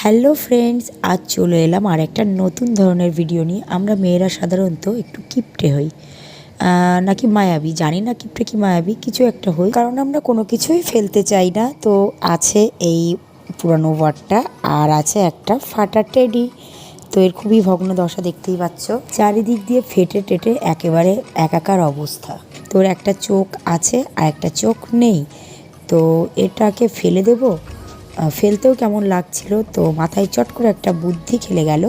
Hello friends, আজ চলে এলাম আর একটা নতুন ধরনের ভিডিও নিয়ে। আমরা মেয়েরা সাধারণত একটু কিপটে হই, নাকি মায়াবী, জানি না কিপটে কি মায়াবী, কিছু একটা হই, কারণ আমরা কোনো কিছুই ফেলতে চাই না। তো আছে এই পুরানো ওয়ার্ডটা, আর আছে একটা ফাটা টেডি। তো এর খুবই ভগ্ন দশা, দেখতেই পাচ্ছ, চারিদিক দিয়ে ফেটে টেটে একেবারে একাকার অবস্থা। তোর একটা চোখ আছে আর একটা চোখ নেই। তো এটাকে ফেলে দেবো, ফেলতেও কেমন লাগছিল, তো মাথায় চট করে একটা বুদ্ধি খেলে গেল।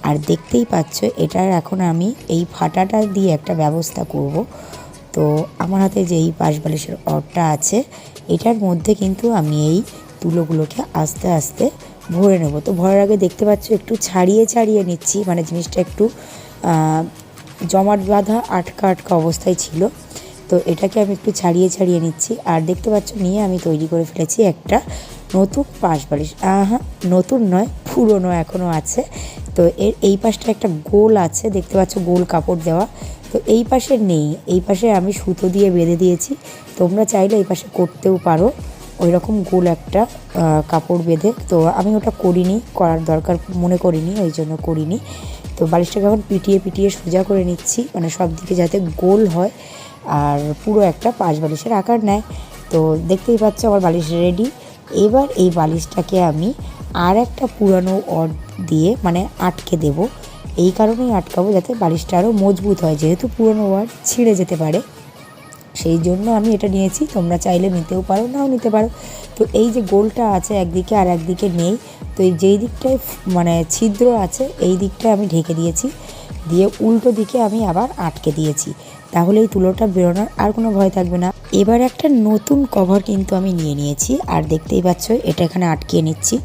আর দেখতেই পাচ্ছ, এটার এখন আমি এই ফাটাটা দিয়ে একটা ব্যবস্থা করব। তো আমার হাতে যে এই পাশবালিশের অরটা আছে, এটার মধ্যে কিন্তু আমি এই তুলোগুলোকে আস্তে আস্তে ভরে নেব। তো ভরার আগে দেখতে পাচ্ছ একটু ছাড়িয়ে ছাড়িয়ে নিচ্ছি, মানে জিনিসটা একটু জমাট বাঁধা আটকা আটকা অবস্থায় ছিল। তো এটাকে আমি একটু ছাড়িয়ে ছাড়িয়ে নিচ্ছি। আর দেখতে পাচ্ছ, নিয়ে আমি তৈরি করে ফেলেছি একটা নতুন পাশ বালিশ। হ্যাঁ, নতুন নয়, পুরনো এখনও আছে। তো এর এই পাশটা একটা গোল আছে, দেখতে পাচ্ছ, গোল কাপড় দেওয়া। তো এই পাশে নেই, এই পাশে আমি সুতো দিয়ে বেঁধে দিয়েছি। তোমরা চাইলে এই পাশে করতেও পারো ওই রকম গোল একটা কাপড় বেঁধে। তো আমি ওটা করিনি, করার দরকার মনে করিনি, ওই জন্য করিনি। তো বালিশটাকে এখন পিটিয়ে পিটিয়ে সোজা করে নিচ্ছি, মানে সব দিকে যাতে গোল হয় আর পুরো একটা পাশ বালিশের আকার নেয়। তো দেখতেই পাচ্ছ আমার বালিশ রেডি। এবার এই বালিশটাকে আমি আর একটা পুরানো অড দিয়ে মানে আটকে দেব। এই কারণেই আটকাবো যাতে বালিশটা আরও মজবুত হয়, যেহেতু পুরনো ওয়ার্ড ছিঁড়ে যেতে পারে, সেই জন্য আমি এটা নিয়েছি। তোমরা চাইলে নিতেও পারো, নাও নিতে পারো। তো এই যে গোলটা আছে একদিকে আর একদিকে নেই, তো এই যেই দিকটায় মানে ছিদ্র আছে এই দিকটায় আমি ঢেকে দিয়েছি, দিয়ে উল্টো দিকে আমি আবার আটকে দিয়েছি। তাহলে এই তুলোটা বেরোনোর আর কোনো ভয় থাকবে না। এবার একটা নতুন কভার কিন্তু আমি নিয়ে নিয়েছি, আর দেখতেই পাচ্ছ এটা এখানে আটকিয়ে নিচ্ছি।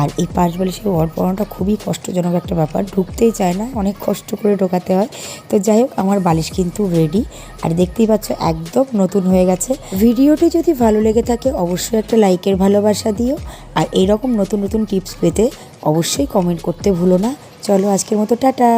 আর এই পাশ বালিশের ওয়ার্ড পরানোটা খুবই কষ্টজনক একটা ব্যাপার, ঢুকতেই চায় না, অনেক কষ্ট করে ঢোকাতে হয়। তো যাই হোক, আমার বালিশ কিন্তু রেডি। আর দেখতেই পাচ্ছ একদম নতুন হয়ে গেছে। ভিডিওটি যদি ভালো লেগে থাকে অবশ্যই একটা লাইকের ভালোবাসা দিও, আর এইরকম নতুন নতুন টিপস পেতে অবশ্যই কমেন্ট করতে ভুলো না। চলো আজকের মতো টাটা।